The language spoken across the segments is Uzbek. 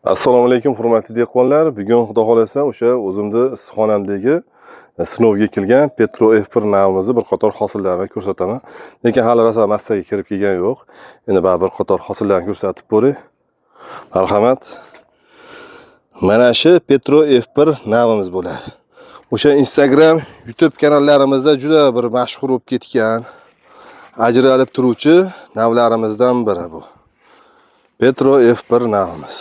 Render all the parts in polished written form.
Assalomu alaykum hurmatli dehqonlar. Bugun xudo xolasa o'sha o'zimni issiqxonamdagi sinovga kelgan Petro F1 navimizni bir qator hosillarni ko'rsataman. Lekin hali rosa massaga kirib kelgan yo'q. Endi bir qator hosillarni ko'rsatib ko'ray. Marhamat. Mana shu Petro F1 navimiz bo'ladi. O'sha Instagram, YouTube kanallarimizda juda bir mashhur bo'lib ketgan, ajralib turuvchi navlarimizdan biri bu. Petro F1 navimiz.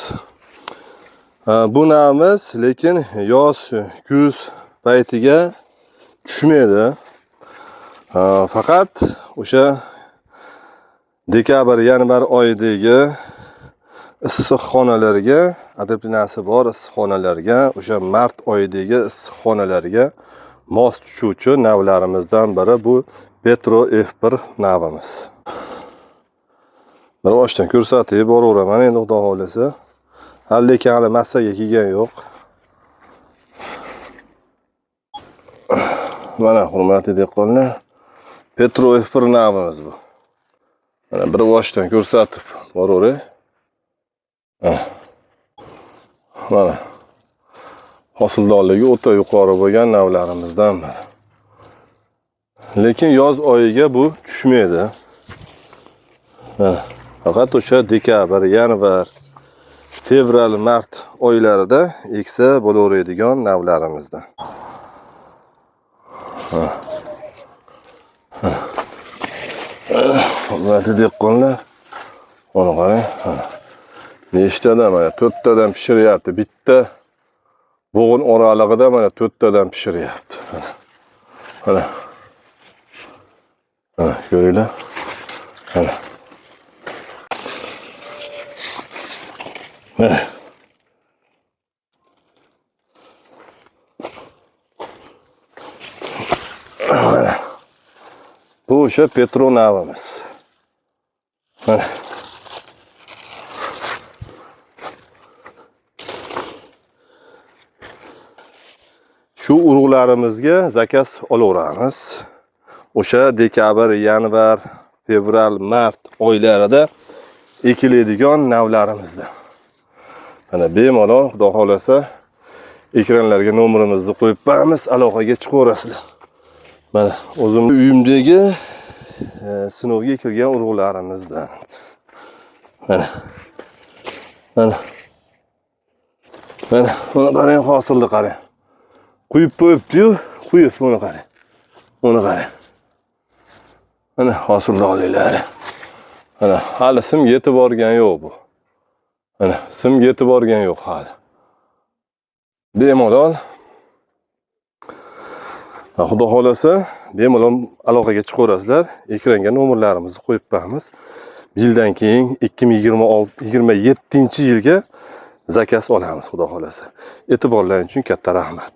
Bu navimiz lekin yoz, kuz paytiga tushmaydi. Faqat o'sha dekabr, yanvar oyidagi issiqxonalarga, adaptatsiyasi bor issiqxonalarga, o'sha mart oyidagi issiqxonalarga mos tushuvchi navlarimizdan biri bu Petro F1 navimiz. Bir boshdan ko'rsatib boraveraman endi xudo xolasa. Lekin hali massaga kelgan yo'q. Mana hurmatli dehqonlar, Petro F1 navimiz bu. Mana bir boshdan ko'rsatib boraveray. Mana hosildorligi o'ta yuqori bo'lgan navlarimizdan biri. Lekin yoz oyiga bu tushmaydi. Mana faqat o'sha dekabr, yanvar, fevral, mart oylarida eksa bo'laveradigan navlarimizdan. Hurmatli dehqonlar, mana qarang. Nechtadan mana 4 tadan pishiryapti. Bitta bo'g'in oralig'ida mana 4 tadan pishiryapti. Mana. Mana ko'ringlar. Mana. Mana. Bu o'sha Petro navimiz. Mana. Shu urug'larimizga zakaz olaveramiz. O'sha dekabr, yanvar, fevral, mart oylarida ekiladigan navlarimizda. Mana bemalol xudo xolasa ekranlarga nomerimizni qo'yib beramiz, aloqaga chiqaverasizlar. Mana o'zimning uyimdagi sinovga kirgan urug'larimizdan. Mana. Mana. Mana buni qarang, hosilni qarang. Quyib qo'yibdi-yu, quyib buni qarang. Buni qarang. Mana hosildorliklari. Mana hali sim yetib borgan yo'q bu. Mana sim yetib borgan yo'q hali. Bemalol xudo xolasa bemalol aloqaga chiqaverasizlar. Ekranga nomerlarimizni qo'yib beramiz. Yildan keyin 2027-yilga zakaz olamiz xudo xolasa. E'tiborlaringiz uchun katta rahmat.